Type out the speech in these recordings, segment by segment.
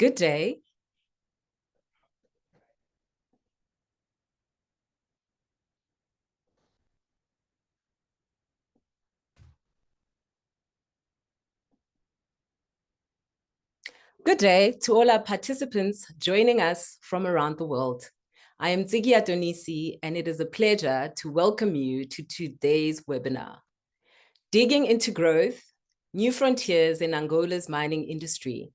Good day. Good day to all our participants joining us from around the world. I am Ntsiki Adonisi, and it is a pleasure to welcome you to today's webinar. Digging into growth, new frontiers in Angola's mining industry.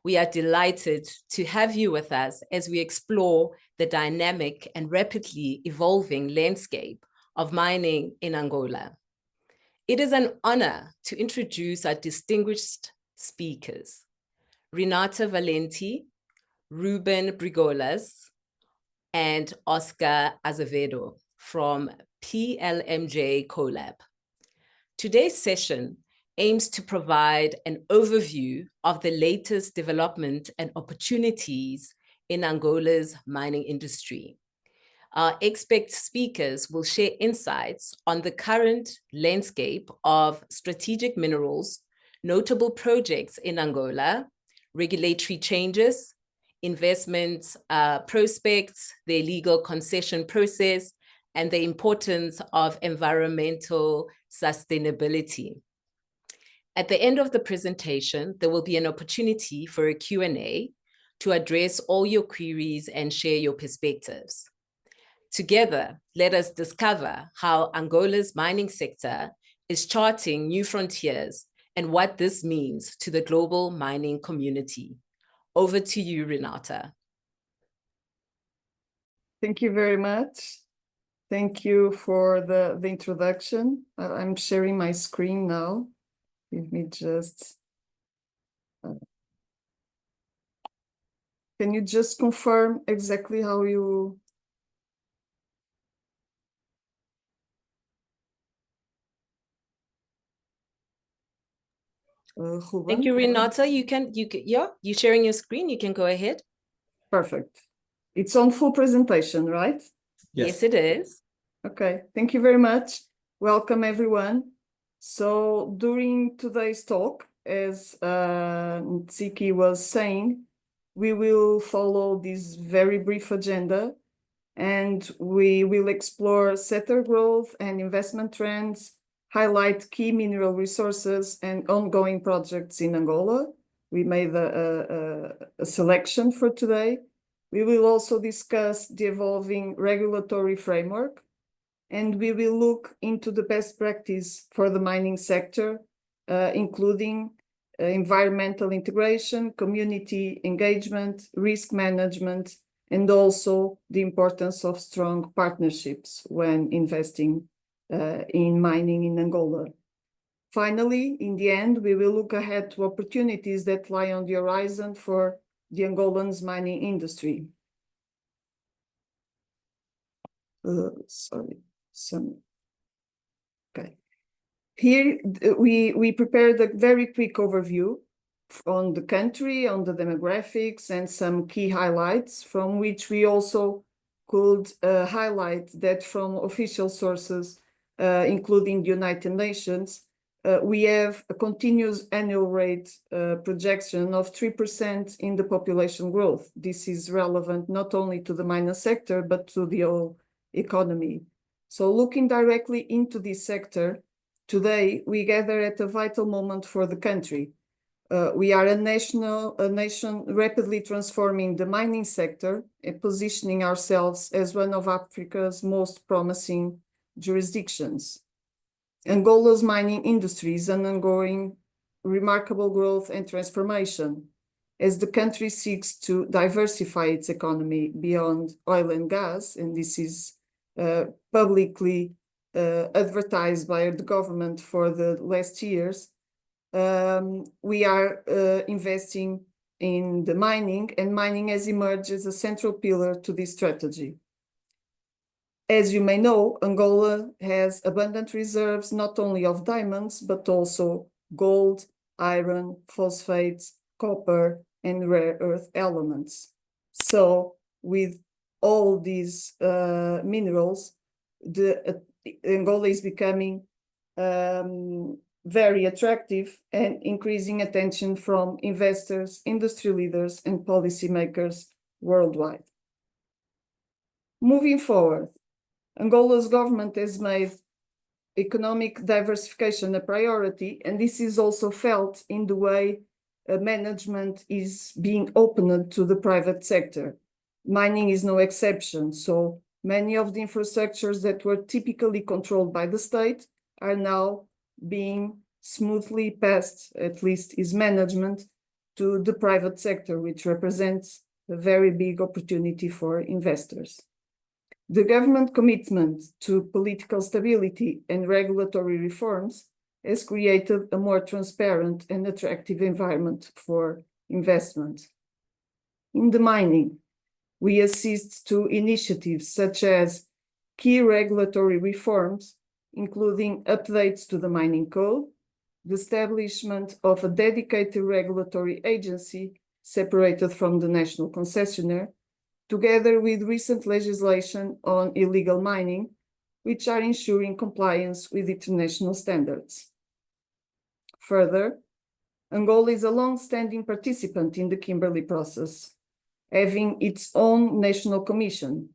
We are delighted to have you with us as we explore the dynamic and rapidly evolving landscape of mining in Angola. It is an honor to introduce our distinguished speakers. Renata Valenti, Ruben Brigolas, and Oscar Azevedo from PLMJ Collab. Today's session aims to provide an overview of the latest development and opportunities in Angola's mining industry. Our expert speakers will share insights on the current landscape of strategic minerals, notable projects in Angola, regulatory changes, investment prospects, the legal concession process, and the importance of environmental sustainability. At the end of the presentation, there will be an opportunity for a Q&A to address all your queries and share your perspectives. Together, let us discover how Angola's mining sector is charting new frontiers and what this means to the global mining community. Over to you, Renata. Thank you very much. Thank you for the introduction. I'm sharing my screen now. Give me just... Can you just confirm exactly how you... Thank you, Renata. You're sharing your screen. You can go ahead. Perfect. It's on full presentation, right? Yes, it is. Okay, thank you very much. Welcome, everyone. So during today's talk, as Ntsiki was saying, we will follow this very brief agenda, and we will explore sector growth and investment trends, highlight key mineral resources and ongoing projects in Angola. We made a selection for today. We will also discuss the evolving regulatory framework, and we will look into the best practice for the mining sector, including environmental integration, community engagement, risk management, and also the importance of strong partnerships when investing in mining in Angola. Finally, in the end, we will look ahead to opportunities that lie on the horizon for the Angolan's mining industry. Okay. Here, we prepared a very quick overview on the country, on the demographics, and some key highlights, from which we also could highlight that from official sources, including the United Nations, we have a continuous annual rate projection of 3% in the population growth. This is relevant not only to the mining sector, but to the whole economy. So looking directly into this sector, today we gather at a vital moment for the country. We are a nation rapidly transforming the mining sector and positioning ourselves as one of Africa's most promising jurisdictions. Angola's mining industry is undergoing remarkable growth and transformation as the country seeks to diversify its economy beyond oil and gas, and this is publicly advertised by the government for the last years. We are investing in the mining, and mining has emerged as a central pillar to this strategy. As you may know, Angola has abundant reserves not only of diamonds, but also gold, iron, phosphates, copper, and rare earth elements. So with all these minerals, Angola is becoming very attractive and increasing attention from investors, industry leaders, and policymakers worldwide. Moving forward, Angola's government has made economic diversification a priority, and this is also felt in the way management is being opened to the private sector. Mining is no exception, so many of the infrastructures that were typically controlled by the state are now being smoothly passed, at least is management, to the private sector, which represents a very big opportunity for investors. The government commitment to political stability and regulatory reforms has created a more transparent and attractive environment for investment. In the mining, we assist to initiatives such as key regulatory reforms, including updates to the mining code, the establishment of a dedicated regulatory agency separated from the national concessionaire, together with recent legislation on illegal mining, which are ensuring compliance with international standards. Further, Angola is a long-standing participant in the Kimberley process, having its own national commission,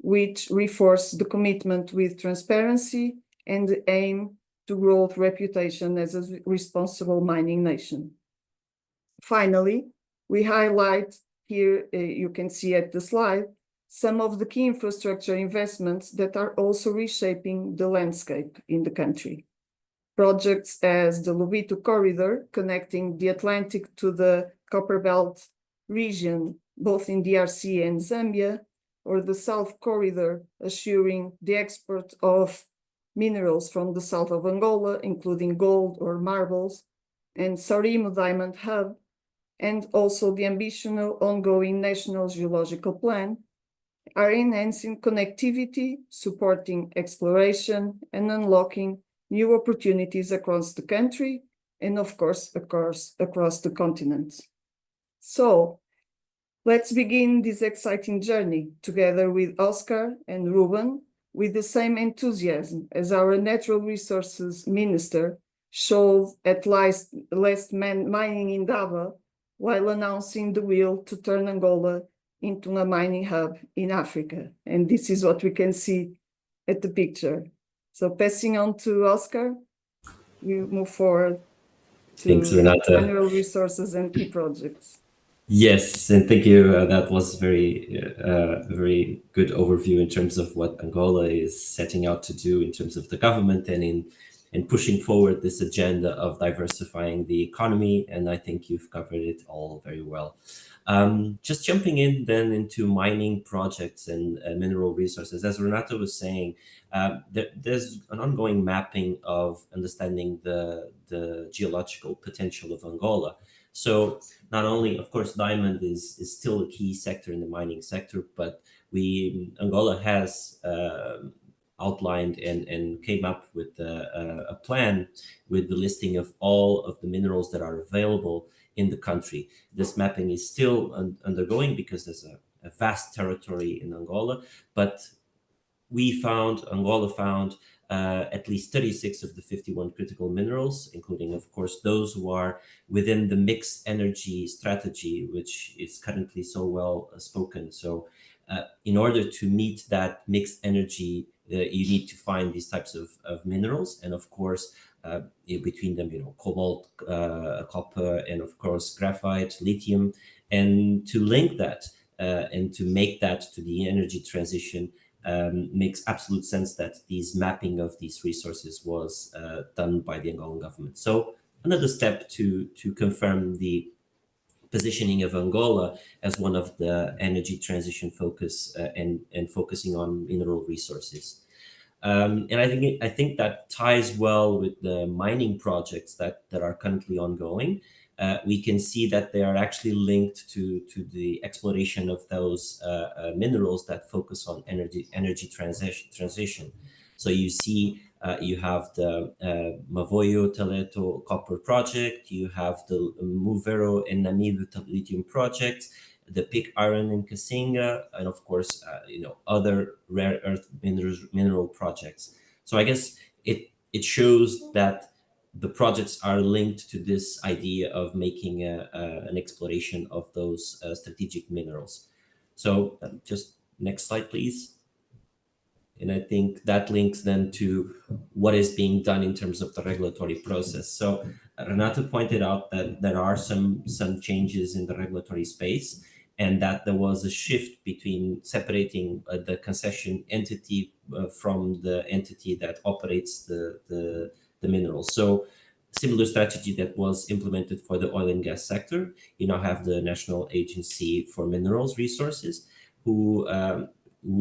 which reinforces the commitment with transparency and the aim to grow its reputation as a responsible mining nation. Finally, we highlight here, you can see at the slide, some of the key infrastructure investments that are also reshaping the landscape in the country. Projects as the Lobito Corridor, connecting the Atlantic to the Copperbelt region, both in DRC and Zambia, or the South Corridor, assuring the export of minerals from the south of Angola, including gold or marbles, and Sorimo Diamond Hub, and also the ambitious ongoing National Geological Plan, are enhancing connectivity, supporting exploration, and unlocking new opportunities across the country, and of course, across the continent. So, let's begin this exciting journey together with Oscar and Ruben, with the same enthusiasm as our Natural Resources Minister showed at last mining in Daba, while announcing the will to turn Angola into a mining hub in Africa. And this is what we can see at the picture. So passing on to Oscar, we move forward to Thanks, Renata. mineral resources and key projects. Yes, and thank you. That was very good overview in terms of what Angola is setting out to do in terms of the government and in pushing forward this agenda of diversifying the economy. And I think you've covered it all very well. Just jumping in then into mining projects and mineral resources, as Renata was saying, there's an ongoing mapping of understanding the geological potential of Angola. So not only, of course, diamond is still a key sector in the mining sector, but Angola has outlined and came up with a plan with the listing of all of the minerals that are available in the country. This mapping is still undergoing because there's a vast territory in Angola, but Angola found at least 36 of the 51 critical minerals, including, of course, those who are within the mixed energy strategy, which is currently so well spoken. So in order to meet that mixed energy, you need to find these types of minerals. And of course, between them, cobalt, copper, and of course, graphite, lithium. And to link that and to make that to the energy transition, makes absolute sense that this mapping of these resources was done by the Angolan government. So another step to confirm the positioning of Angola as one of the energy transition focus and focusing on mineral resources. And I think that ties well with the mining projects that are currently ongoing. We can see that they are actually linked to the exploration of those minerals that focus on energy transition. So you see, you have the Mavoyo Teleto copper project, you have the Muvero and Namibe lithium projects, the pig iron in Kasinga, and of course, other rare earth mineral projects. So I guess it shows that the projects are linked to this idea of making an exploration of those strategic minerals. So just next slide, please. And I think that links then to what is being done in terms of the regulatory process. So Renato pointed out that there are some changes in the regulatory space, and that there was a shift between separating the concession entity from the entity that operates the minerals. So similar strategy that was implemented for the oil and gas sector. You now have the National Agency for Minerals Resources, who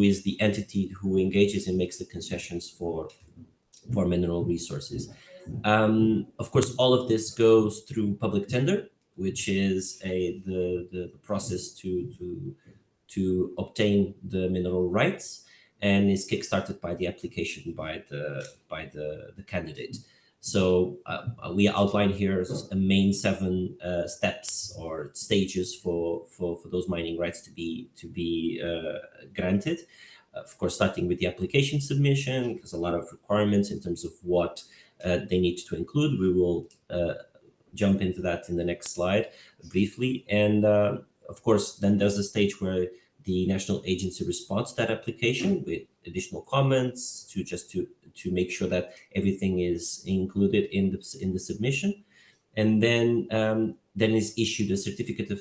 is the entity who engages and makes the concessions for mineral resources. Of course, all of this goes through public tender, which is the process to obtain the mineral rights, and is kickstarted by the application by the candidate. So we outline here a main 7 steps or stages for those mining rights to be granted. Of course, starting with the application submission, there's a lot of requirements in terms of what they need to include. We will jump into that in the next slide briefly. And of course, then there's a stage where the national agency responds to that application with additional comments to make sure that everything is included in the submission. And then is issued a certificate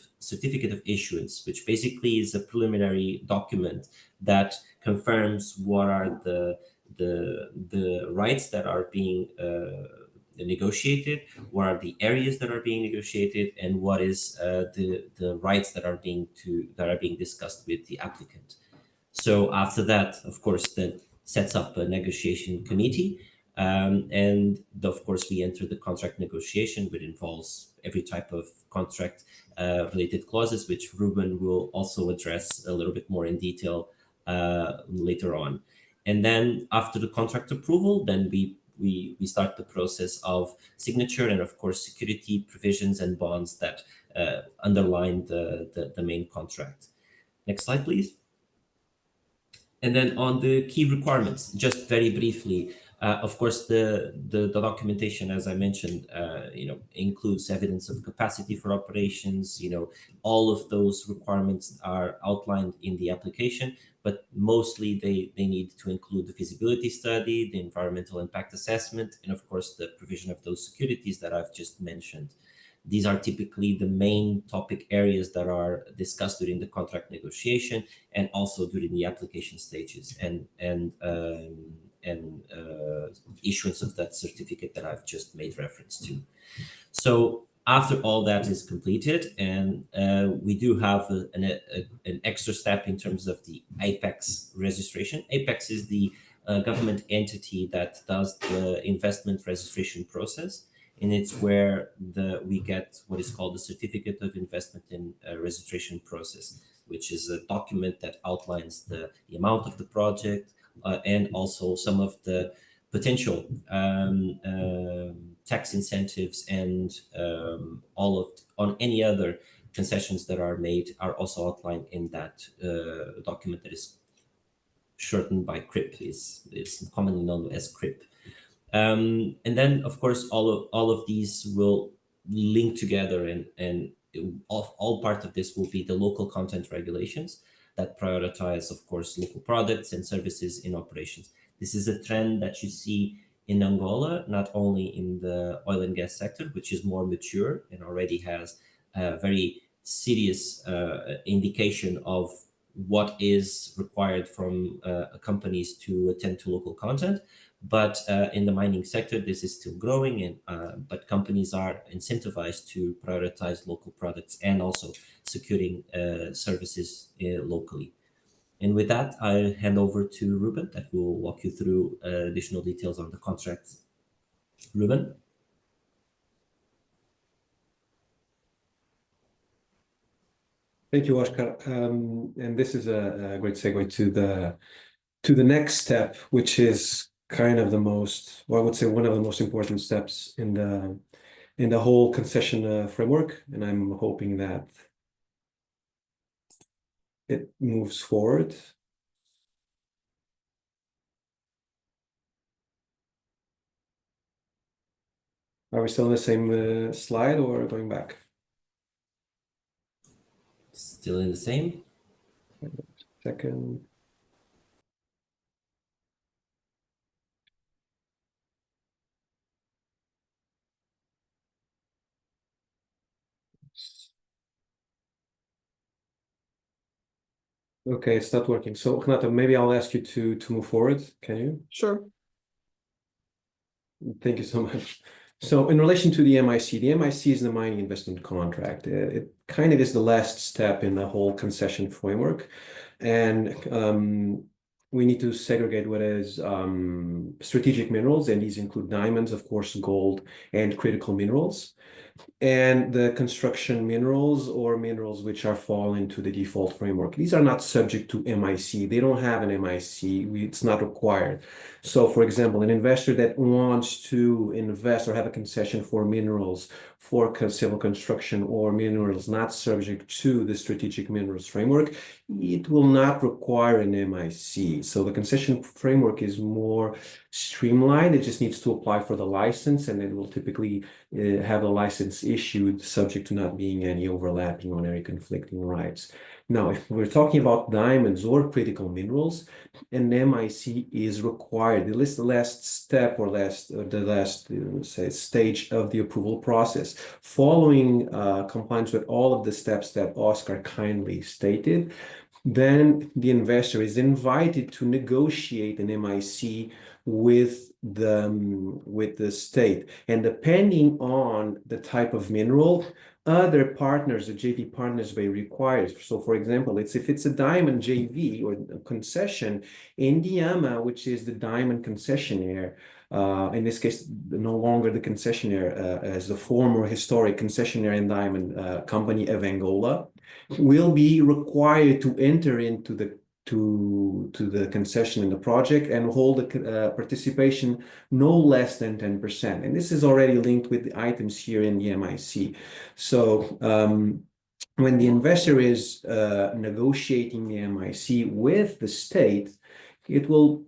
of issuance, which basically is a preliminary document that confirms what are the rights that are being negotiated, what are the areas that are being negotiated, and what is the rights that are being discussed with the applicant. So after that, of course, then sets up a negotiation committee, and of course we enter the contract negotiation, which involves every type of contract related clauses, which Ruben will also address a little bit more in detail later on. And then after the contract approval, then we start the process of signature and of course security provisions and bonds that underline the main contract. Next slide, please. And then on the key requirements, just very briefly, of course, the documentation, as I mentioned, includes evidence of capacity for operations. All of those requirements are outlined in the application, but mostly they need to include the feasibility study, the environmental impact assessment, and of course, the provision of those securities that I've just mentioned. These are typically the main topic areas that are discussed during the contract negotiation and also during the application stages and issuance of that certificate that I've just made reference to. So after all that is completed, and we do have an extra step in terms of the Apex registration. Apex is the government entity that does the investment registration process. And it's where we get what is called the Certificate of Investment in Registration Process, which is a document that outlines the amount of the project and also some of the potential tax incentives and on any other concessions that are made are also outlined in that document that is shortened by CRIP. It's commonly known as CRIP. And then, of course, all of these will link together, and all part of this will be the local content regulations that prioritize, of course, local products and services in operations. This is a trend that you see in Angola, not only in the oil and gas sector, which is more mature and already has a very serious indication of what is required from companies to attend to local content. But in the mining sector, this is still growing, but companies are incentivized to prioritize local products and also securing services locally. And with that, I hand over to Ruben that will walk you through additional details on the contracts. Ruben? Thank you, Oscar. And this is a great segue to the next step, which is kind of the most, well, I would say one of the most important steps in the whole concession framework. And I'm hoping that it moves forward. Are we still in the same slide or going back? Still in the same? Second. Okay, it's not working. So, Renata, maybe I'll ask you to move forward. Can you? Sure. Thank you so much. So in relation to the MIC is the mining investment contract. It kind of is the last step in the whole concession framework. And we need to segregate what is strategic minerals, and these include diamonds, of course, gold, and critical minerals. And the construction minerals or minerals which are fall into the default framework. These are not subject to MIC. They don't have an MIC. It's not required. So, for example, an investor that wants to invest or have a concession for minerals for civil construction or minerals not subject to the strategic minerals framework, it will not require an MIC. So the concession framework is more streamlined. It just needs to apply for the license, and it will typically have a license issued subject to not being any overlapping or any conflicting rights. Now, if we're talking about diamonds or critical minerals, an MIC is required. The last step or the last say, stage of the approval process. Following compliance with all of the steps that Oscar kindly stated, then the investor is invited to negotiate an MIC with the state, and depending on the type of mineral, other partners, the JV partners, may require. So, for example, if it's a diamond JV or a concession, Indiama, which is the diamond concessionaire, in this case, no longer the concessionaire, as the former historic concessionaire and diamond company of Angola, will be required to enter into the concession in the project and hold a participation no less than 10%. And this is already linked with the items here in the MIC. So when the investor is negotiating the MIC with the state, it will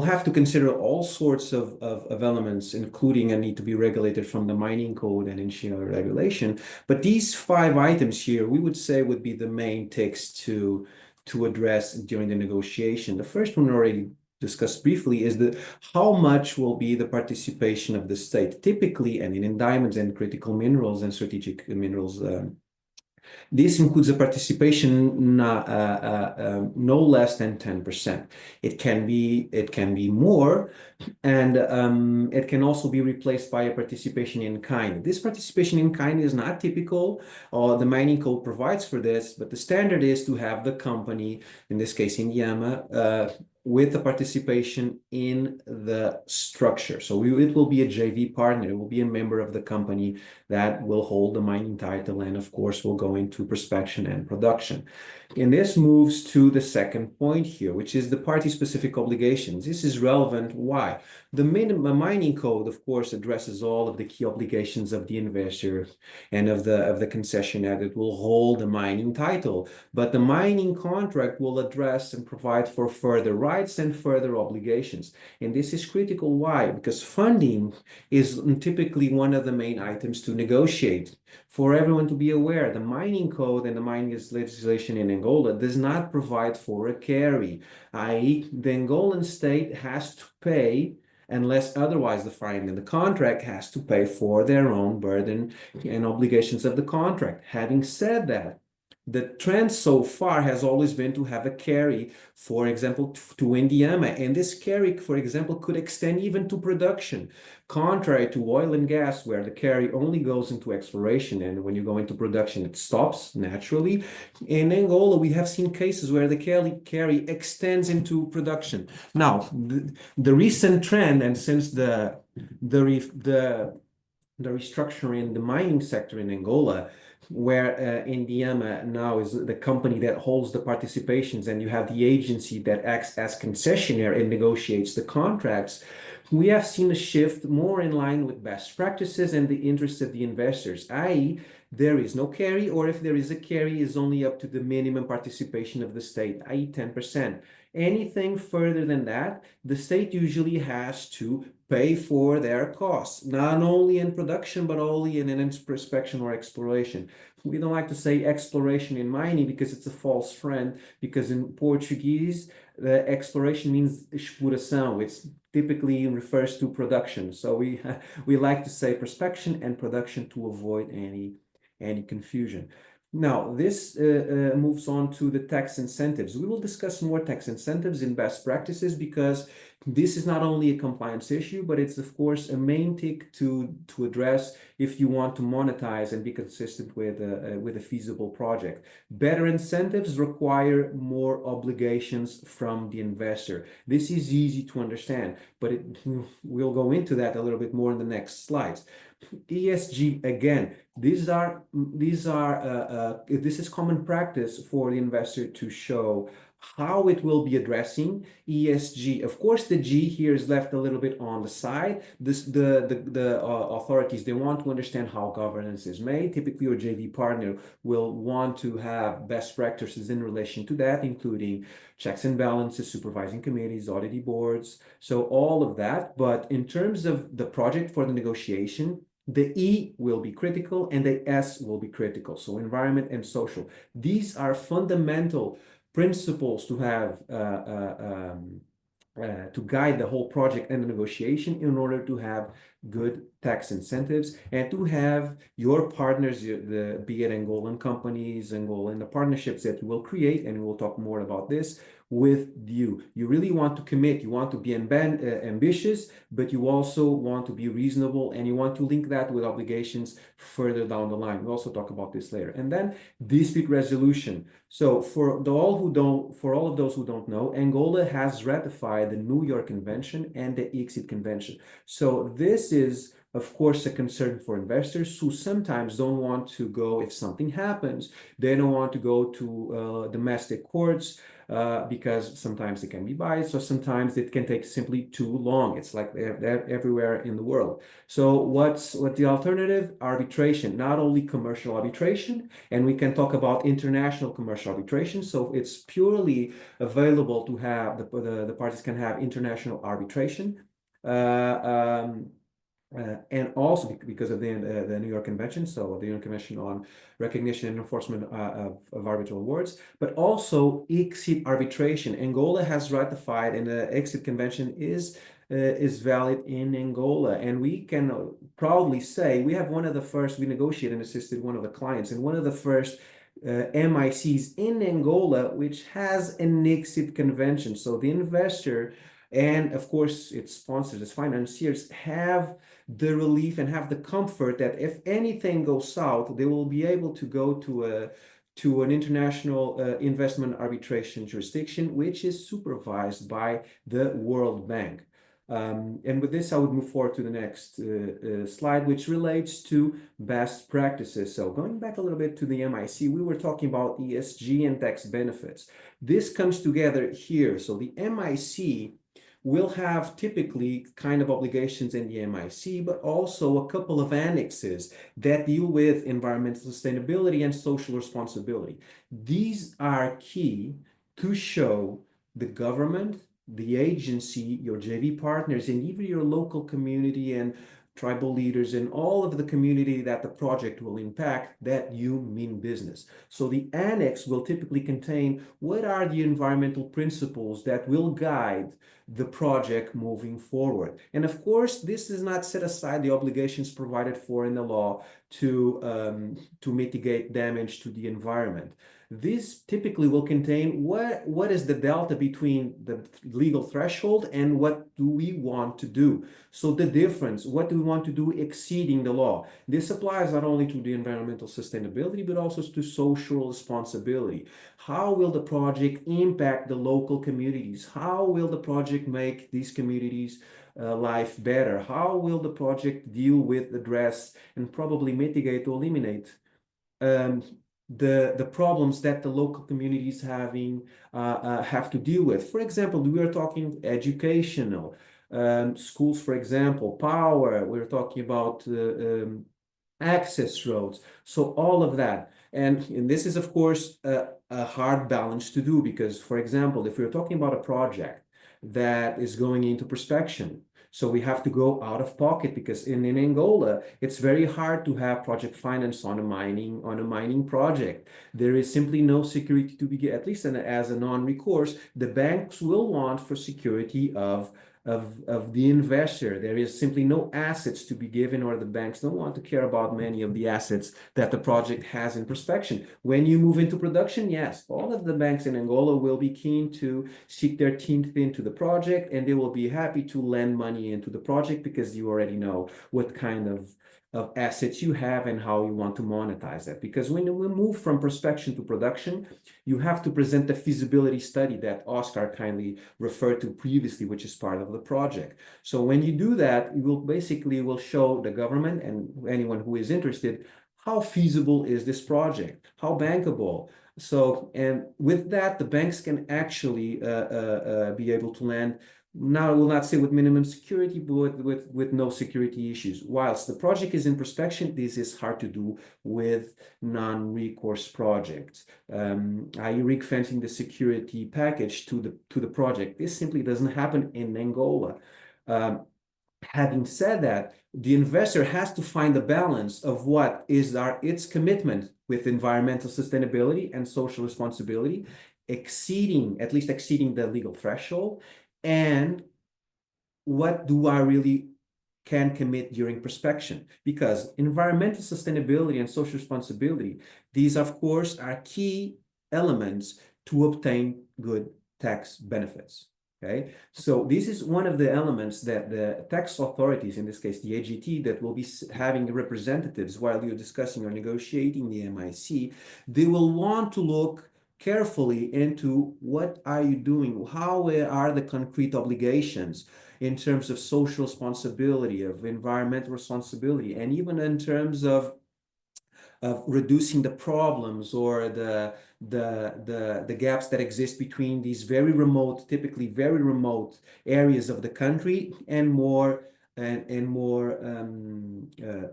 have to consider all sorts of elements, including a need to be regulated from the mining code and initial regulation. But these 5 items here, we would say would be the main ticks to address during the negotiation. The first one already discussed briefly is how much will be the participation of the state. Typically, and in diamonds and critical minerals and strategic minerals, this includes a participation no less than 10%. It can be more, and it can also be replaced by a participation in kind. This participation in kind is not typical. The mining code provides for this, but the standard is to have the company, in this case Indiama, with the participation in the structure. So it will be a JV partner. It will be a member of the company that will hold the mining title, and of course will go into prospection and production. And this moves to the second point here, which is the party-specific obligations. This is relevant. Why? The mining code, of course, addresses all of the key obligations of the investor and of the concessionaire that will hold the mining title. But the mining contract will address and provide for further rights and further obligations. And this is critical. Why? Because funding is typically one of the main items to negotiate. For everyone to be aware, the mining code and the mining legislation in Angola does not provide for a carry, i.e., the Angolan state has to pay, unless otherwise defined in the contract, has to pay for their own burden and obligations of the contract. Having said that, the trend so far has always been to have a carry, for example, to Indiama. And this carry, for example, could extend even to production, contrary to oil and gas, where the carry only goes into exploration. And when you go into production, it stops naturally. In Angola, we have seen cases where the carry extends into production. Now, the recent trend, and since the restructuring in the mining sector in Angola, where Indiama now is the company that holds the participations, and you have the agency that acts as concessionaire and negotiates the contracts, we have seen a shift more in line with best practices and the interests of the investors, i.e., there is no carry, or if there is a carry, is only up to the minimum participation of the state, i.e., 10%. Anything further than that, the state usually has to pay for their costs, not only in production, but only in an prospection or exploration. We don't like to say exploration in mining because it's a false friend, because in Portuguese, the exploration means exploração. It's typically refers to production. So we like to say prospection and production to avoid any confusion. Now, this moves on to the tax incentives. We will discuss more tax incentives in best practices because this is not only a compliance issue, but it's, of course, a main tick to address if you want to monetize and be consistent with a feasible project. Better incentives require more obligations from the investor. This is easy to understand, but we'll go into that a little bit more in the next slides. ESG, again, this is common practice for the investor to show how it will be addressing ESG. Of course, the G here is left a little bit on the side. The authorities, they want to understand how governance is made. Typically, your JV partner will want to have best practices in relation to that, including checks and balances, supervising committees, auditing boards, so all of that. But in terms of the project for the negotiation, the E will be critical and the S will be critical. So environment and social. These are fundamental principles to have to guide the whole project and the negotiation in order to have good tax incentives and to have your partners, be it Angolan companies, Angolan, the partnerships that you will create, and we'll talk more about this, with you. You really want to commit, you want to be ambitious, but you also want to be reasonable, and you want to link that with obligations further down the line. We'll also talk about this later. And then dispute resolution. So for all of those who don't know, Angola has ratified the New York Convention and the ICSID Convention. So this is, of course, a concern for investors who sometimes don't want to go, if something happens, they don't want to go to domestic courts because sometimes it can be biased, or sometimes it can take simply too long. It's like they're everywhere in the world. So what's the alternative? Arbitration, not only commercial arbitration, and we can talk about international commercial arbitration. So it's purely available to have, the parties can have international arbitration. And also because of the New York Convention, so the New York Convention on Recognition and Enforcement of Arbitral Awards, but also ICSID arbitration. Angola has ratified, and the ICSID Convention is valid in Angola. And we can proudly say we have one of the first, we negotiated and assisted one of the clients, and one of the first MICs in Angola, which has an ICSID convention. So the investor and, of course, its sponsors, its financiers, have the relief and have the comfort that if anything goes south, they will be able to go to an international investment arbitration jurisdiction, which is supervised by the World Bank. And with this, I would move forward to the next slide, which relates to best practices. So going back a little bit to the MIC, we were talking about ESG and tax benefits. This comes together here. So the MIC will have typically kind of obligations in the MIC, but also a couple of annexes that deal with environmental sustainability and social responsibility. These are key to show the government, the agency, your JV partners, and even your local community and tribal leaders and all of the community that the project will impact that you mean business. So the annex will typically contain what are the environmental principles that will guide the project moving forward. And of course, this does not set aside the obligations provided for in the law to mitigate damage to the environment. This typically will contain what is the delta between the legal threshold and what do we want to do. So the difference, what do we want to do exceeding the law? This applies not only to the environmental sustainability, but also to social responsibility. How will the project impact the local communities? How will the project make these communities life better? How will the project deal with, address, and probably mitigate or eliminate the problems that the local communities have to deal with? For example, we are talking educational, schools, for example, power, we're talking about access roads. So all of that. And this is, of course, a hard balance to do because, for example, if we're talking about a project that is going into prospection, so we have to go out of pocket because in Angola, it's very hard to have project finance on a mining project. There is simply no security to be, at least as a non-recourse. The banks will want for security of the investor. There is simply no assets to be given, or the banks don't want to care about many of the assets that the project has in prospection. When you move into production, yes, all of the banks in Angola will be keen to seek their teeth into the project, and they will be happy to lend money into the project because you already know what kind of assets you have and how you want to monetize that. Because when we move from prospection to production, you have to present the feasibility study that Oscar kindly referred to previously, which is part of the project. So when you do that, you will show the government and anyone who is interested how feasible is this project, how bankable. So, and with that, the banks can actually be able to lend. Now, I will not say with minimum security, but with no security issues. Whilst the project is in prospection, this is hard to do with non-recourse projects. I.e. ring fencing the security package to the project. This simply doesn't happen in Angola. Having said that, the investor has to find a balance of what is its commitment with environmental sustainability and social responsibility, at least exceeding the legal threshold, and what do I really can commit during prospection? Because environmental sustainability and social responsibility, these of course are key elements to obtain good tax benefits. Okay, so this is one of the elements that the tax authorities, in this case the AGT, that will be having representatives while you're discussing or negotiating the MIC, they will want to look carefully into what are you doing, how are the concrete obligations in terms of social responsibility, of environmental responsibility, and even in terms of reducing the problems or the gaps that exist between these very remote, typically very remote areas of the country and more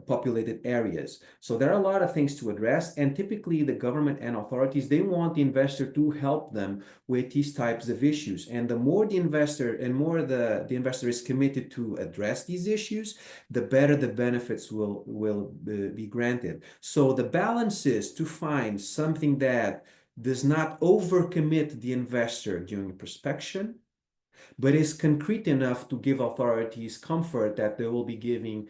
populated areas. So there are a lot of things to address, and typically the government and authorities, they want the investor to help them with these types of issues. And the more the investor is committed to address these issues, the better the benefits will be granted. So the balance is to find something that does not overcommit the investor during prospection, but is concrete enough to give authorities comfort that they will be giving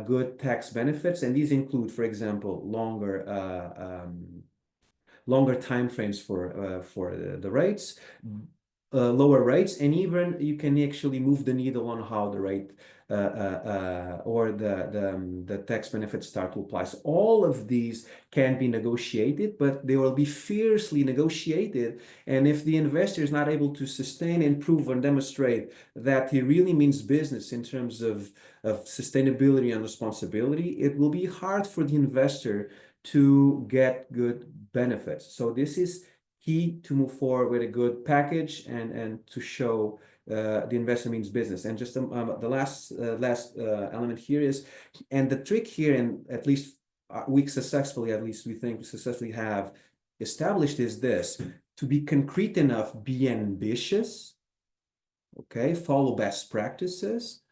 good tax benefits. And these include, for example, longer timeframes for the rates, lower rates, and even you can actually move the needle on how the rate or the tax benefits start to apply. So all of these can be negotiated, but they will be fiercely negotiated. And if the investor is not able to sustain and prove and demonstrate that he really means business in terms of sustainability and responsibility, it will be hard for the investor to get good benefits. So this is key to move forward with a good package and to show the investor means business. And just the last element here is, and the trick here, and at least we think successfully have established, is this: to be concrete enough, be ambitious, okay, follow best practices,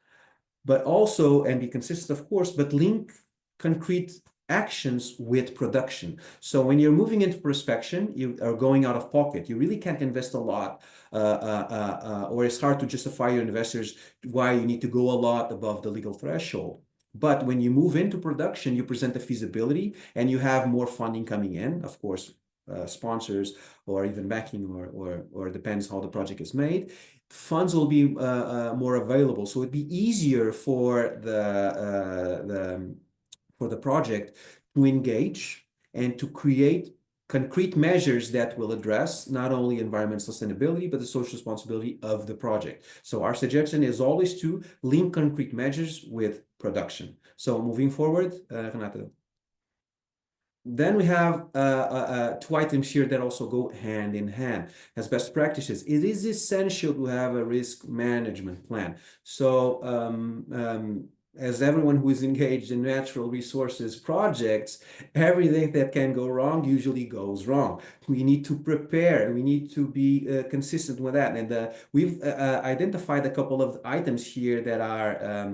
but also, and be consistent, of course, but link concrete actions with production. So when you're moving into prospection, you are going out of pocket. You really can't invest a lot, or it's hard to justify your investors why you need to go a lot above the legal threshold. But when you move into production, you present the feasibility and you have more funding coming in, of course, sponsors or even backing, or depends how the project is made. Funds will be more available, so it'd be easier for the project to engage and to create concrete measures that will address not only environmental sustainability, but the social responsibility of the project. So our suggestion is always to link concrete measures with production. So moving forward, Renato. Then we have two items here that also go hand in hand as best practices. It is essential to have a risk management plan. So as everyone who is engaged in natural resources projects, everything that can go wrong usually goes wrong. We need to prepare, we need to be consistent with that. And we've identified a couple of items here that are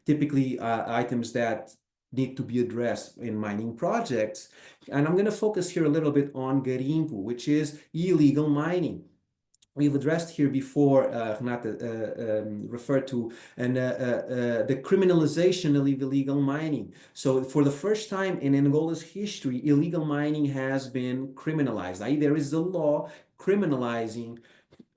typically items that need to be addressed in mining projects. And I'm going to focus here a little bit on garimpo, which is illegal mining. We've addressed here before, Renata referred to, and the criminalization of illegal mining. So for the first time in Angola's history, illegal mining has been criminalized. There is a law criminalizing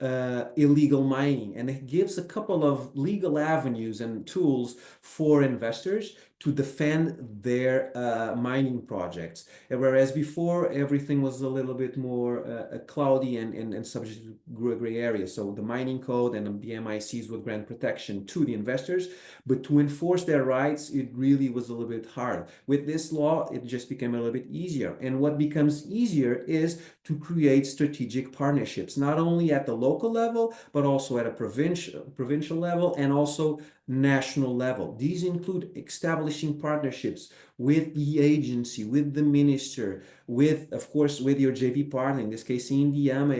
illegal mining, and it gives a couple of legal avenues and tools for investors to defend their mining projects. And whereas before everything was a little bit more cloudy and subject to gray area. So the mining code and the MICs would grant protection to the investors, but to enforce their rights, it really was a little bit hard. With this law, it just became a little bit easier. And what becomes easier is to create strategic partnerships, not only at the local level, but also at a provincial level and also national level. These include establishing partnerships with the agency, with the minister, with, of course, with your JV partner, in this case, Indiama,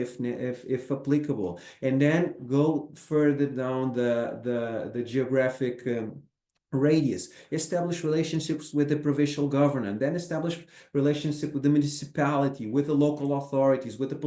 if applicable, and then go further down the geographic radius, establish relationships with the provincial government, then establish relationship with the municipality, with the local authorities, with the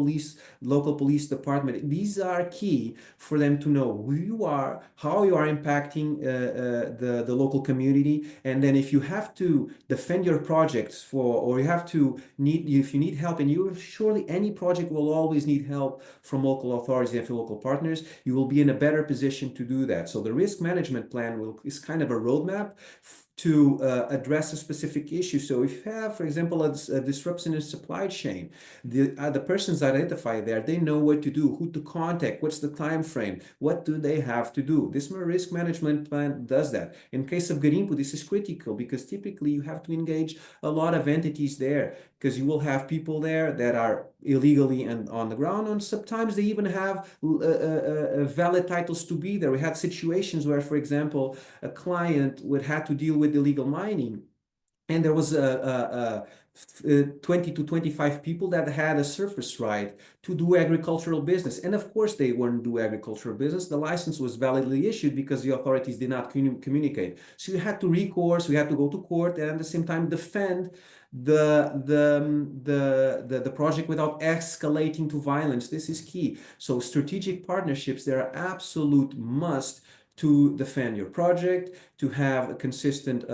local police department. These are key for them to know who you are, how you are impacting the local community, and then if you have to defend your projects or if you need help, and surely any project will always need help from local authorities and from local partners, you will be in a better position to do that. So the risk management plan is kind of a roadmap to address a specific issue. So if you have, for example, a disruption in supply chain, the persons identified there, they know what to do, who to contact, what's the time frame, what do they have to do. This risk management plan does that. In case of garimpo, this is critical because typically you have to engage a lot of entities there, because you will have people there that are illegally and on the ground, and sometimes they even have valid titles to be there. We had situations where, for example, a client would have to deal with illegal mining, and there was 20 to 25 people that had a surface right to do agricultural business. And of course, they weren't do agricultural business. The license was validly issued because the authorities did not communicate. So you had to recourse, we had to go to court, and at the same time defend the project without escalating to violence. This is key. So strategic partnerships, they're an absolute must to defend your project, to have a consistent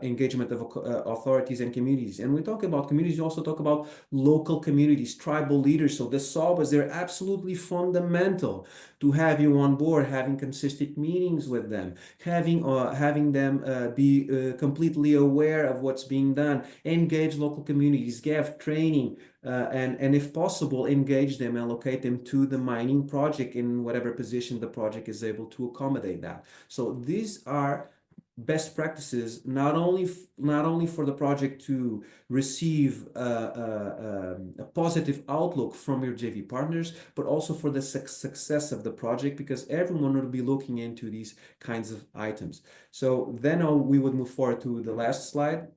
engagement of authorities and communities. And we talk about communities, we also talk about local communities, tribal leaders. So the SOBAs, they're absolutely fundamental to have you on board, having consistent meetings with them, having them be completely aware of what's being done, engage local communities, give training, and if possible, engage them, allocate them to the mining project in whatever position the project is able to accommodate that. So these are best practices, not only for the project to receive a positive outlook from your JV partners, but also for the success of the project, because everyone will be looking into these kinds of items. So then we would move forward to the last slide.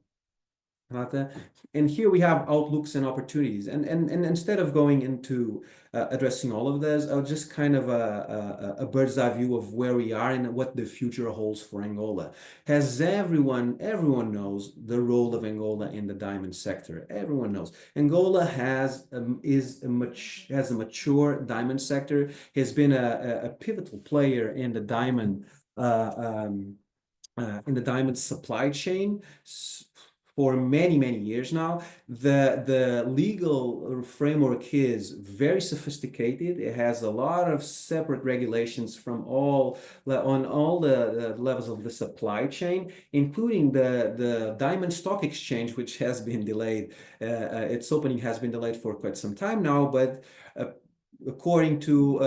And here we have outlooks and opportunities. And instead of going into addressing all of this, I'll just kind of a bird's eye view of where we are and what the future holds for Angola. As everyone knows the role of Angola in the diamond sector. Everyone knows Angola has a mature diamond sector, has been a pivotal player in the diamond supply chain for many years now. The legal framework is very sophisticated. It has a lot of separate regulations on all the levels of the supply chain, including the Diamond Stock Exchange, which has been delayed. Its opening has been delayed for quite some time now, but according to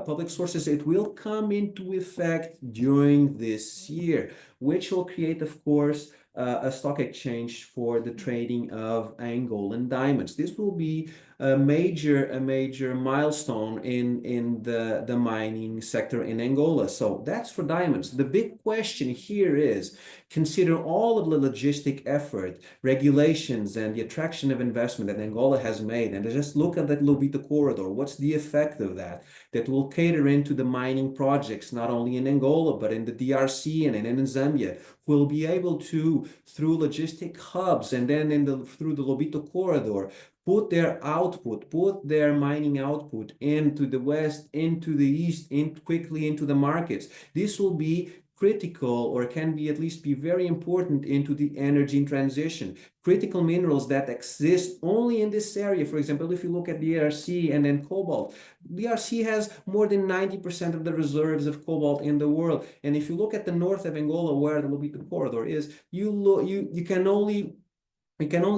public sources, it will come into effect during this year, which will create, of course, a stock exchange for the trading of Angolan diamonds. This will be a major milestone in the mining sector in Angola. So that's for diamonds. The big question here is, consider all of the logistic effort, regulations, and the attraction of investment that Angola has made, and just look at that Lobito corridor. What's the effect of that? That will cater into the mining projects, not only in Angola, but in the DRC and in Zambia, who will be able to, through logistic hubs and then through the Lobito corridor, put their output, put their mining output into the west, into the east, quickly into the markets. This will be critical, or can be at least be very important into the energy transition. Critical minerals that exist only in this area. For example, if you look at the DRC and then cobalt, DRC has more than 90% of the reserves of cobalt in the world. And if you look at the north of Angola, where the Lobito corridor is, you can only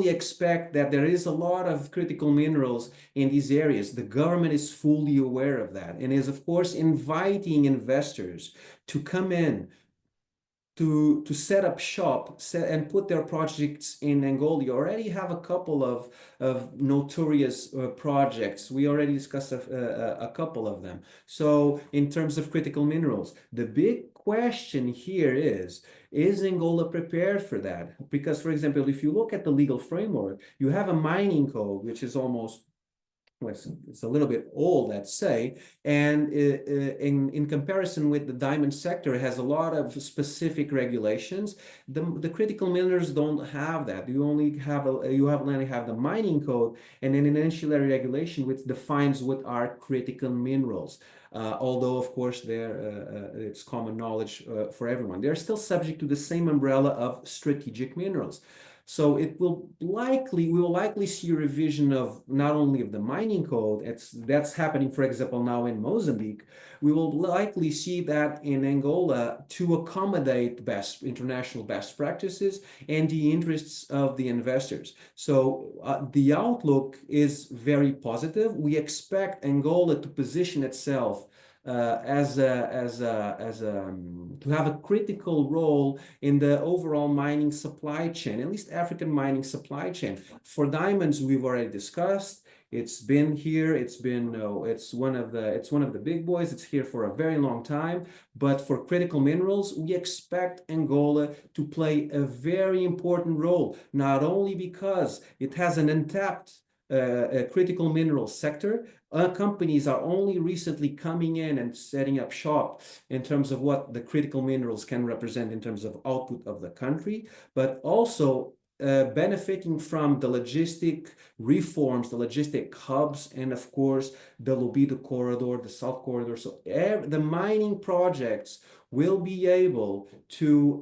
expect that there is a lot of critical minerals in these areas. The government is fully aware of that and is, of course, inviting investors to come in, to set up shop and put their projects in Angola. You already have a couple of notorious projects. We already discussed a couple of them. So in terms of critical minerals, the big question here is Angola prepared for that? Because, for example, if you look at the legal framework, you have a mining code, which is almost, it's a little bit old, let's say, and in comparison with the diamond sector, it has a lot of specific regulations. The critical minerals don't have that. You only have the mining code and then an ancillary regulation which defines what are critical minerals. Although, of course, it's common knowledge for everyone. They're still subject to the same umbrella of strategic minerals. So we will likely see a revision of not only of the mining code, that's happening, for example, now in Mozambique. We will likely see that in Angola to accommodate international best practices and the interests of the investors. So the outlook is very positive. We expect Angola to position itself to have a critical role in the overall mining supply chain, at least African mining supply chain. For diamonds, we've already discussed. It's been here. It's one of the big boys. It's here for a very long time. But for critical minerals, we expect Angola to play a very important role, not only because it has an untapped critical mineral sector. Companies are only recently coming in and setting up shop in terms of what the critical minerals can represent in terms of output of the country, but also benefiting from the logistic reforms, the logistic hubs, and of course, the Lobito corridor, the South corridor. So the mining projects will be able to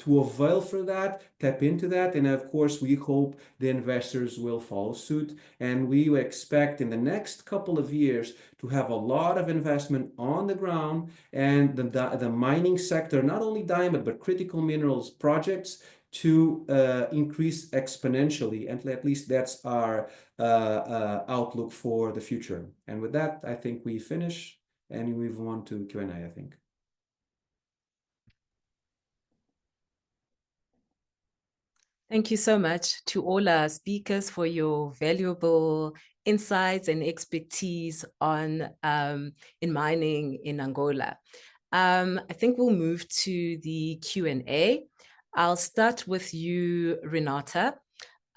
avail for that, tap into that, and of course we hope the investors will follow suit, and we expect in the next couple of years to have a lot of investment on the ground, and the mining sector, not only diamond but critical minerals projects, to increase exponentially, and at least that's our outlook for the future. And with that, I think we finish and we move on to Q&A, I think. Thank you so much to all our speakers for your valuable insights and expertise on in mining in Angola. I think we'll move to the Q&A. I'll start with you, Renata.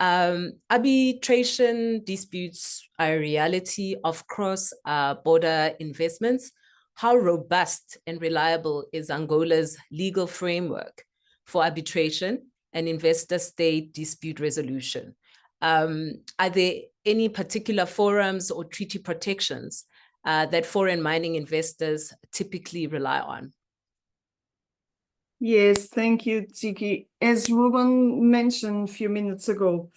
Arbitration disputes are a reality of cross-border investments. How robust and reliable is Angola's legal framework for arbitration and investor-state dispute resolution? Are there any particular forums or treaty protections that foreign mining investors typically rely on? Yes, thank you, Ntsiki. As Ruben mentioned a few minutes ago,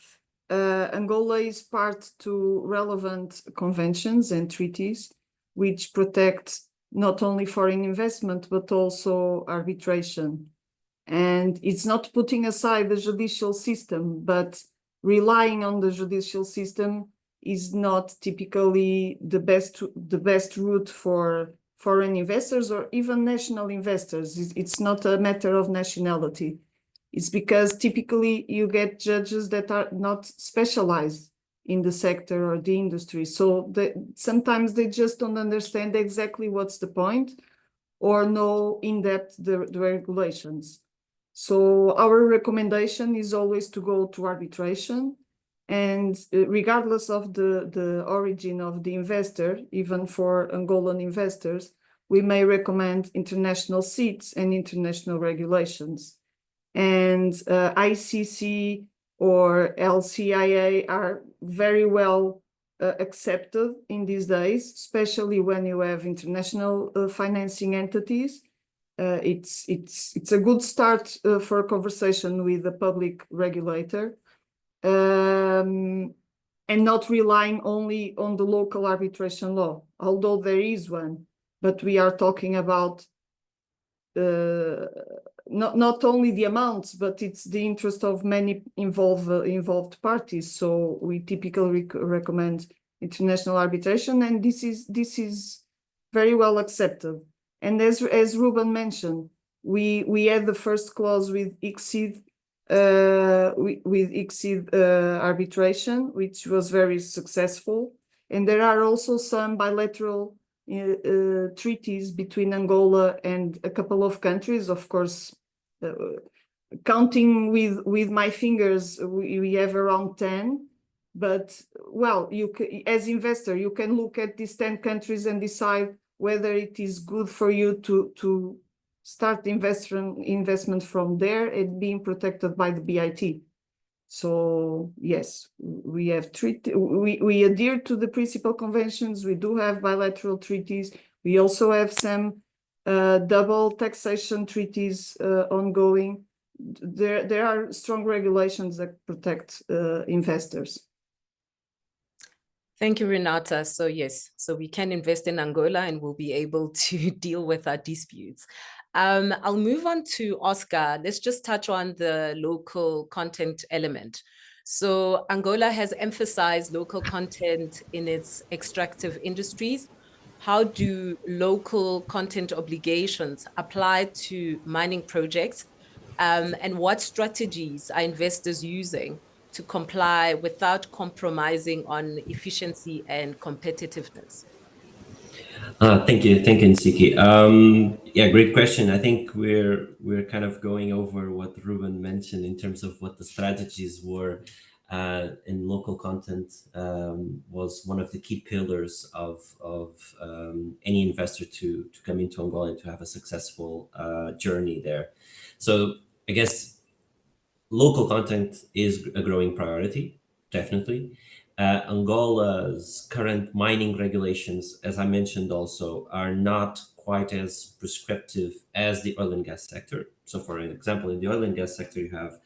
Angola is part to relevant conventions and treaties which protect not only foreign investment but also arbitration. And it's not putting aside the judicial system, but relying on the judicial system is not typically the best route for foreign investors or even national investors. It's not a matter of nationality. It's because typically you get judges that are not specialized in the sector or the industry. So sometimes they just don't understand exactly what's the point or know in depth the regulations. So our recommendation is always to go to arbitration, and regardless of the origin of the investor, even for Angolan investors, we may recommend international seats and international regulations. And ICC or LCIA are very well accepted in these days, especially when you have international financing entities. It's a good start for a conversation with the public regulator, and not relying only on the local arbitration law, although there is one. But we are talking about not only the amounts, but it's the interest of many involved parties. So we typically recommend international arbitration, and this is very well accepted. And as Ruben mentioned, we had the first clause with ICSID arbitration, which was very successful. And there are also some bilateral treaties between Angola and a couple of countries. Of course, counting with my fingers, we have around 10. But well, as investor, you can look at these 10 countries and decide whether it is good for you to start investment from there and being protected by the BIT. So yes, we have we adhere to the principal conventions. We do have bilateral treaties. We also have some double taxation treaties ongoing. There are strong regulations that protect investors. Thank you, Renata. So yes, so we can invest in Angola and we'll be able to deal with our disputes. I'll move on to Oscar. Let's just touch on the local content element. So Angola has emphasized local content in its extractive industries. How do local content obligations apply to mining projects? And what strategies are investors using to comply without compromising on efficiency and competitiveness? Thank you, Ntsiki. Yeah, great question. I think we're kind of going over what Ruben mentioned in terms of what the strategies were in local content. Was one of the key pillars of any investor to come into Angola and to have a successful journey there. So I guess local content is a growing priority, definitely. Angola's current mining regulations, as I mentioned also, are not quite as prescriptive as the oil and gas sector. So for an example, in the oil and gas sector, you have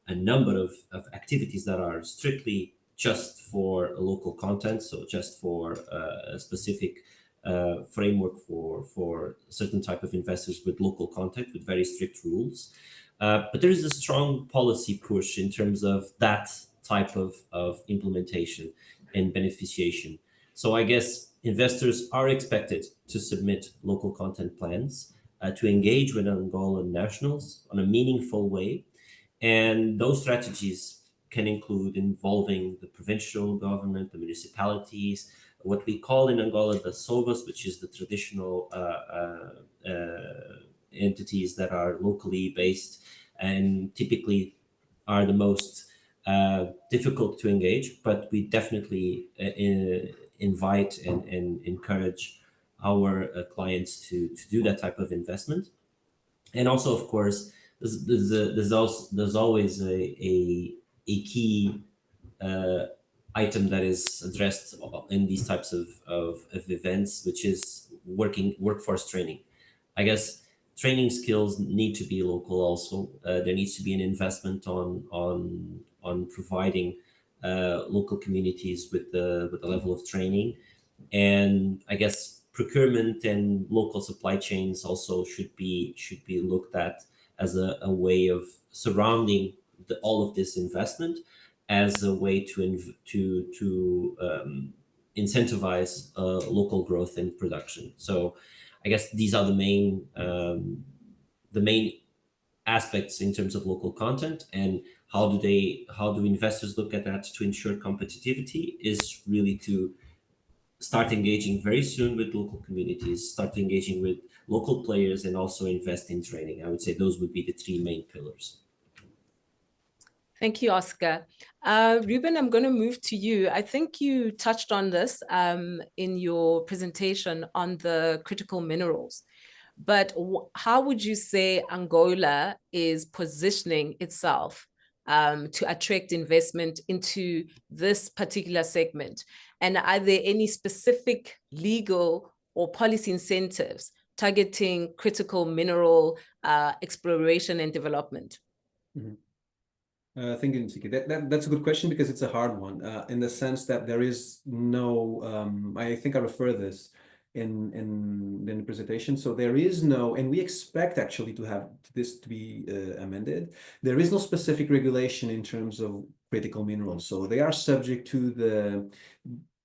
a number of activities that are strictly just for local content, so just for a specific framework for certain type of investors with local content, with very strict rules. But there is a strong policy push in terms of that type of implementation and beneficiation. So I guess investors are expected to submit local content plans to engage with Angolan nationals on a meaningful way. And those strategies can include involving the provincial government, the municipalities, what we call in Angola the SOBAs, which is the traditional entities that are locally based and typically are the most difficult to engage, but we definitely invite and encourage our clients to do that type of investment. And also, of course, there's always a key item that is addressed in these types of events, which is workforce training. I guess training skills need to be local also. There needs to be an investment on providing local communities with the level of training. And I guess procurement and local supply chains also should be looked at as a way of surrounding all of this investment as a way to incentivize local growth and production. So I guess these are the main aspects in terms of local content, and how do investors look at that to ensure competitivity is really to start engaging very soon with local communities, start engaging with local players, and also invest in training. I would say those would be the three main pillars. Thank you, Oscar. Ruben, I'm going to move to you. I think you touched on this in your presentation on the critical minerals, but how would you say Angola is positioning itself to attract investment into this particular segment? And are there any specific legal or policy incentives targeting critical mineral exploration and development? Mm-hmm. Thank you, Ntsiki. That's a good question because it's a hard one in the sense that there is no, I think I refer this in the presentation. So there is no, and we expect actually to have this to be amended. There is no specific regulation in terms of critical minerals. So they are subject to the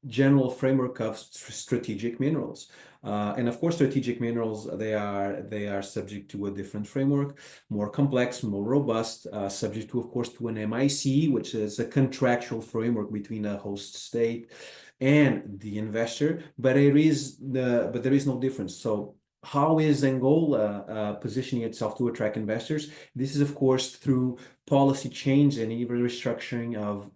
general framework of strategic minerals. And of course, strategic minerals, they are subject to a different framework, more complex, more robust, subject to, of course, to an MIC, which is a contractual framework between a host state and the investor. But there is no difference. So how is Angola positioning itself to attract investors? This is, of course, through policy change and even restructuring of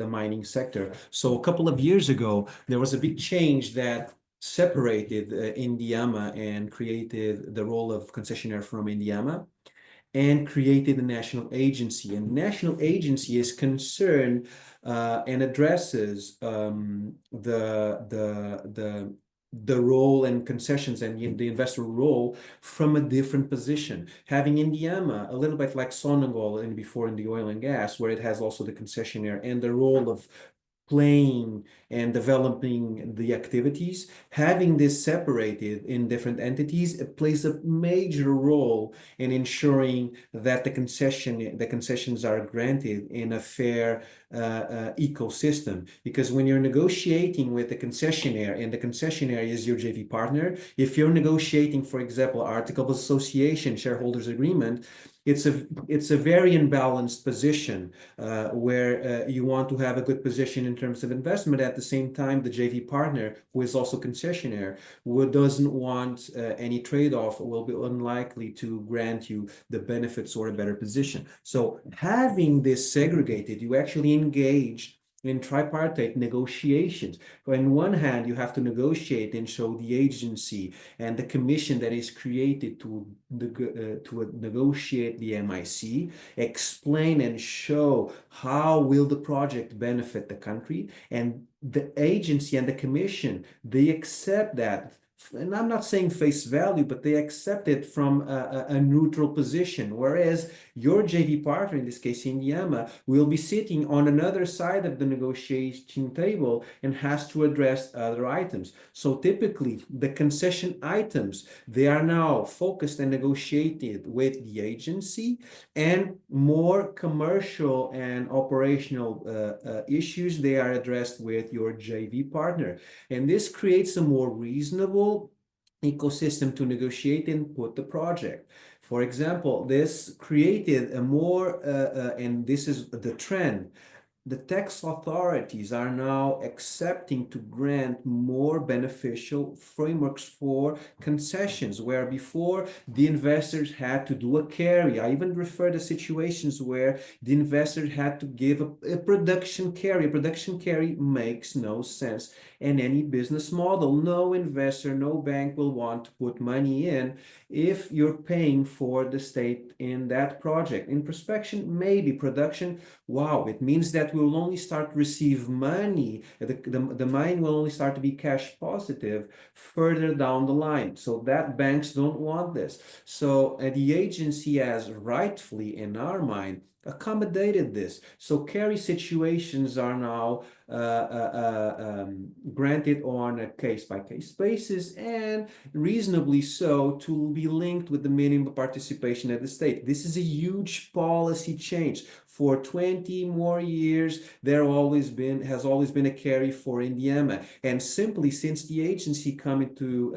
the mining sector. So a couple of years ago, there was a big change that separated Indiama and created the role of concessionaire from Indiama and created a national agency. And the national agency is concerned and addresses the role and concessions and the investor role from a different position. Having Indiama a little bit like Sonangol and before in the oil and gas, where it has also the concessionaire and the role of playing and developing the activities, having this separated in different entities, it plays a major role in ensuring that the concessions are granted in a fair ecosystem. Because when you're negotiating with the concessionaire and the concessionaire is your JV partner, if you're negotiating, for example, Article of Association, shareholders agreement, it's a very imbalanced position where you want to have a good position in terms of investment. At the same time, the JV partner, who is also concessionaire, who doesn't want any trade-off, will be unlikely to grant you the benefits or a better position. So having this segregated, you actually engage in tripartite negotiations. On one hand, you have to negotiate and show the agency and the commission that is created to negotiate the MIC, explain and show how will the project benefit the country, and the agency and the commission, they accept that. And I'm not saying face value, but they accept it from a neutral position. Whereas your JV partner, in this case, Indiama, will be sitting on another side of the negotiation table and has to address other items. So typically, the concession items, they are now focused and negotiated with the agency, and more commercial and operational issues, they are addressed with your JV partner. And this creates a more reasonable ecosystem to negotiate and put the project. For example, this created a more, and this is the trend, the tax authorities are now accepting to grant more beneficial frameworks for concessions, where before the investors had to do a carry. I even refer to situations where the investor had to give a production carry. A production carry makes no sense in any business model. No investor, no bank will want to put money in if you're paying for the state in that project. In prospection, maybe. Production, wow, it means that we will only start to receive money. The mine will only start to be cash positive further down the line. So that banks don't want this. So the agency has rightfully, in our mind, accommodated this. So carry situations are now granted on a case-by-case basis, and reasonably so, to be linked with the minimum participation at the state. This is a huge policy change. For 20 more years, there has always been a carry for Indiama, and simply since the agency come into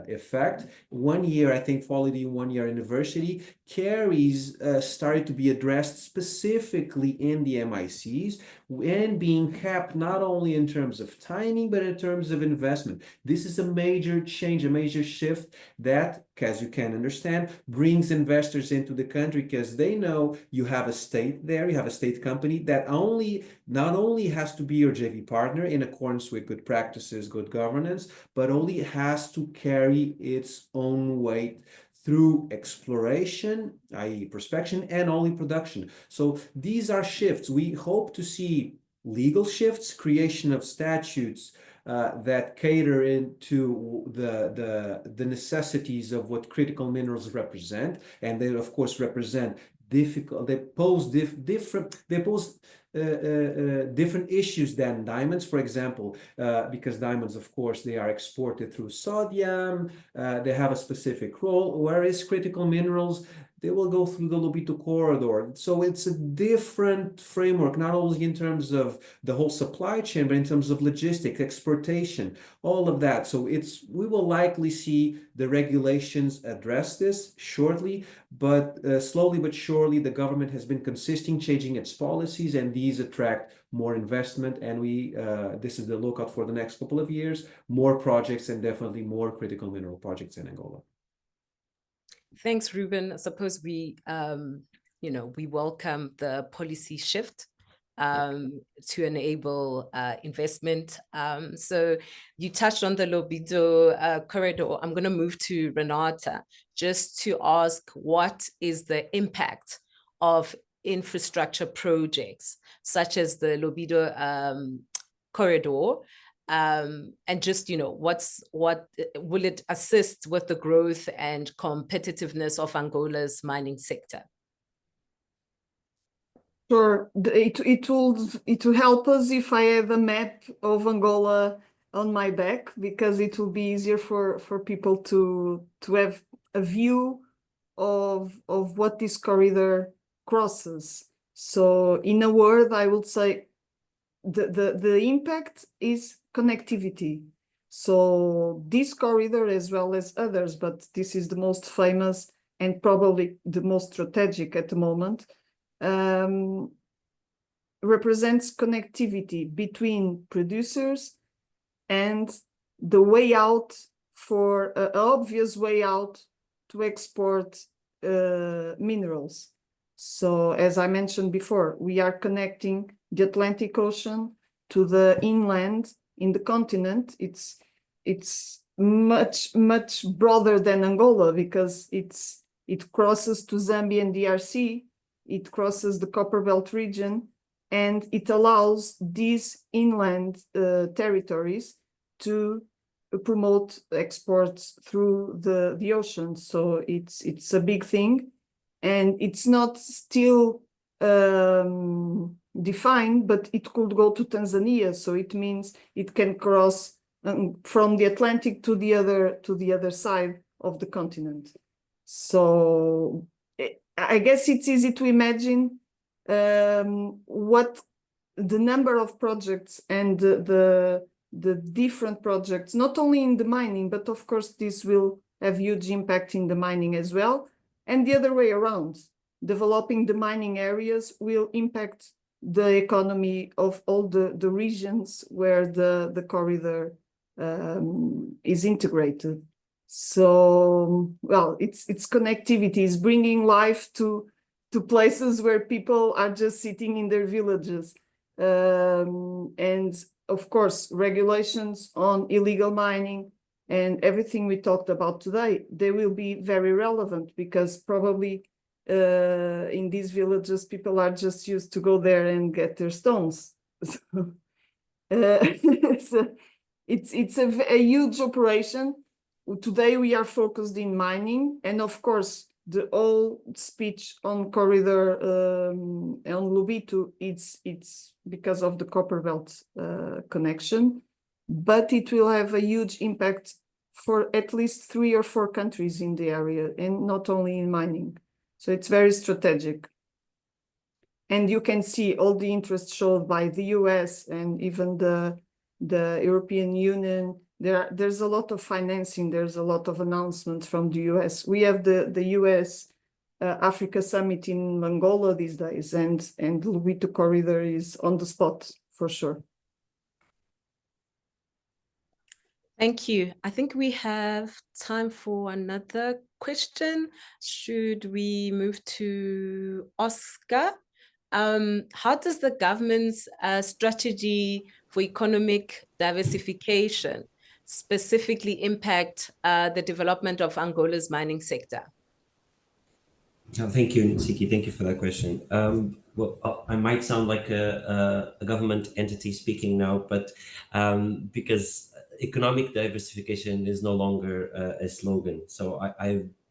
effect, 1 year, I think, following the 1-year anniversary, carries started to be addressed specifically in the MICs and being capped not only in terms of timing, but in terms of investment. This is a major change, a major shift that, as you can understand, brings investors into the country because they know you have a state there, you have a state company that not only has to be your JV partner in accordance with good practices, good governance, but only has to carry its own weight through exploration, i.e. prospection, and only production. So these are shifts. We hope to see legal shifts, creation of statutes that cater into the necessities of what critical minerals represent, and they of course represent different issues than diamonds, for example, because diamonds, of course, they are exported through sodium, they have a specific role, whereas critical minerals, they will go through the Lobito corridor. So it's a different framework, not only in terms of the whole supply chain, but in terms of logistics, exportation, all of that. So we will likely see the regulations address this shortly, but slowly but surely, the government has been consistent changing its policies, and these attract more investment. And this is the lookout for the next couple of years, more projects and definitely more critical mineral projects in Angola. Thanks, Ruben. I suppose we welcome the policy shift to enable investment. So you touched on the Lobito corridor. I'm going to move to Renata just to ask, what is the impact of infrastructure projects such as the Lobito corridor? And just, what will it assist with the growth and competitiveness of Angola's mining sector? Sure, it will help us if I have a map of Angola on my back, because it will be easier for people to have a view of what this corridor crosses. So in a word, I would say the impact is connectivity. So this corridor, as well as others, but this is the most famous and probably the most strategic at the moment, represents connectivity between producers and the way out, for an obvious way out to export minerals. So as I mentioned before, we are connecting the Atlantic Ocean to the inland in the continent. It's much broader than Angola, because it crosses to Zambia and DRC, it crosses the Copperbelt region, and it allows these inland territories to promote exports through the ocean. So it's a big thing, and it's not still defined, but it could go to Tanzania. So it means it can cross from the Atlantic to the other side of the continent. So I guess it's easy to imagine what the number of projects and the different projects, not only in the mining, but of course this will have huge impact in the mining as well, and the other way around. Developing the mining areas will impact the economy of all the regions where the corridor is integrated. So, well, it's connectivity, is bringing life to places where people are just sitting in their villages. And of course, regulations on illegal mining and everything we talked about today, they will be very relevant, because probably in these villages, people are just used to go there and get their stones. So, it's a huge operation. Today we are focused in mining, and of course the whole speech on corridor on Lobito, it's because of the copper belt connection, but it will have a huge impact for at least 3 or 4 countries in the area, and not only in mining. So it's very strategic. And you can see all the interest shown by the US and even the European Union. There's a lot of financing, there's a lot of announcements from the US. We have the US Africa Summit in Angola these days, and the Lobito corridor is on the spot for sure. Thank you. I think we have time for another question. Should we move to Oscar? How does the government's strategy for economic diversification specifically impact the development of Angola's mining sector? Thank you, Ntsiki. Thank you for that question. Well, I might sound like a government entity speaking now, but because economic diversification is no longer a slogan. So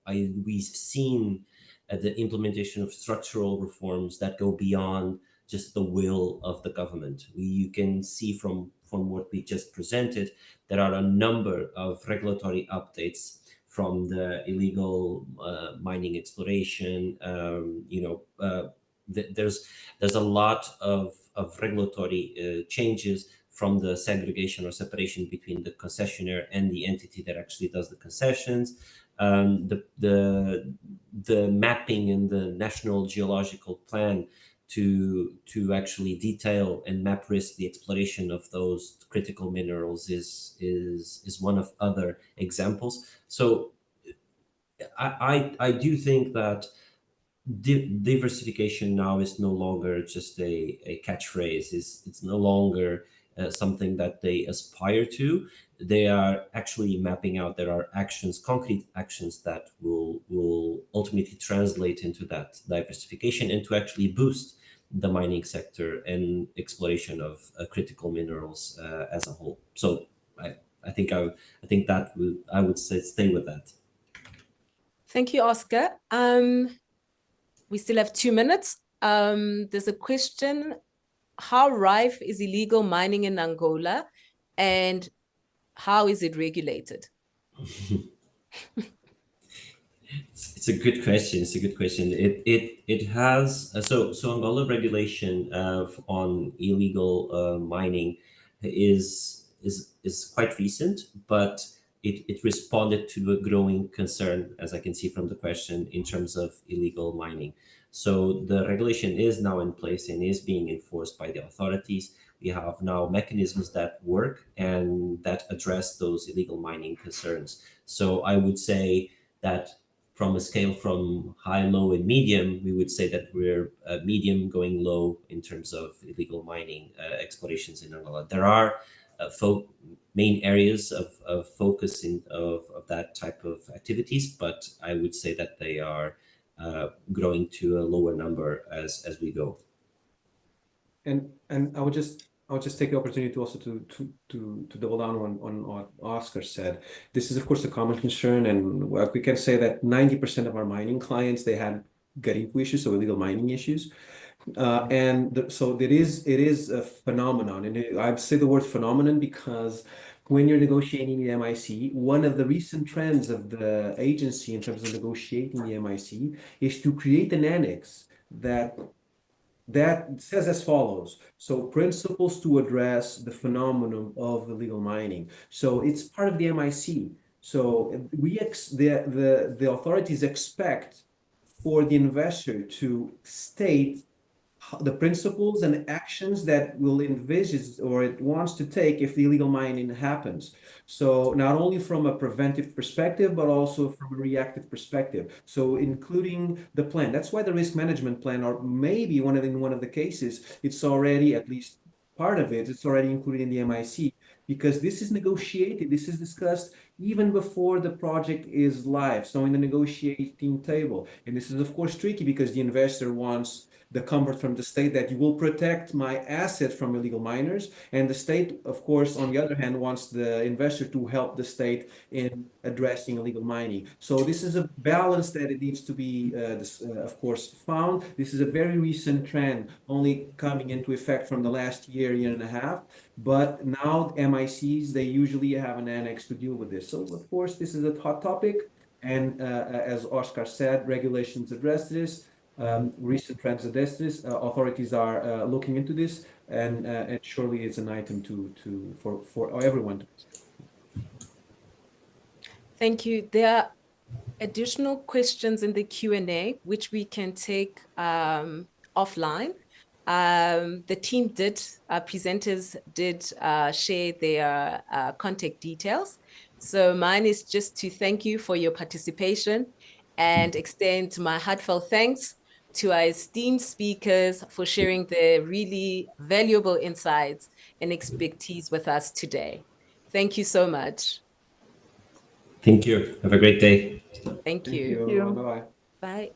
we've seen the implementation of structural reforms that go beyond just the will of the government. You can see from what we just presented, there are a number of regulatory updates from the illegal mining exploration. There's a lot of regulatory changes from the segregation or separation between the concessionaire and the entity that actually does the concessions. The mapping in the National Geological Plan to actually detail and map risk the exploration of those critical minerals is one of other examples. So I do think that diversification now is no longer just a catchphrase. It's no longer something that they aspire to. They are actually mapping out. There are actions, concrete actions that will ultimately translate into that diversification and to actually boost the mining sector and exploration of critical minerals as a whole. So I think I would say stay with that. Thank you, Oscar. We still have 2 minutes. There's a question: how rife is illegal mining in Angola, and how is it regulated? It's a good question. It's a good question. It has so Angola regulation on illegal mining is quite recent, but it responded to a growing concern, as I can see from the question, in terms of illegal mining. So the regulation is now in place and is being enforced by the authorities. We have now mechanisms that work and that address those illegal mining concerns. So I would say that from a scale from high, low, and medium, we would say that we're medium going low in terms of illegal mining explorations in Angola. There are main areas of focus of that type of activities, but I would say that they are growing to a lower number as we go. And I would just take the opportunity to also to double down on what Oscar said. This is of course a common concern, and we can say that 90% of our mining clients, they had gutting issues, so illegal mining issues. So it is a phenomenon, and I'd say the word phenomenon because when you're negotiating the MIC, one of the recent trends of the agency in terms of negotiating the MIC is to create an annex that says as follows: so principles to address the phenomenon of illegal mining. So it's part of the MIC. So the authorities expect for the investor to state the principles and actions that will envisage or it wants to take if the illegal mining happens. So not only from a preventive perspective, but also from a reactive perspective. So including the plan. That's why the risk management plan, or maybe in one of the cases, it's already, at least part of it, it's already included in the MIC, because this is negotiated, this is discussed even before the project is live. So in the negotiating table. And this is of course tricky because the investor wants the comfort from the state that you will protect my asset from illegal miners. And the state, of course, on the other hand, wants the investor to help the state in addressing illegal mining. So this is a balance that it needs to be, of course, found. This is a very recent trend, only coming into effect from the last year, year and a half. But now MICs, they usually have an annex to deal with this. So of course, this is a hot topic. And as Oscar said, regulations address this. Recent trends address this. Authorities are looking into this, and surely it's an item for everyone to consider. Thank you. There are additional questions in the Q&A, which we can take offline. The team presenters did share their contact details. So mine is just to thank you for your participation and extend my heartfelt thanks to our esteemed speakers for sharing their really valuable insights and expertise with us today. Thank you so much. Thank you. Have a great day. Thank you. Thank you. Bye-bye. Bye.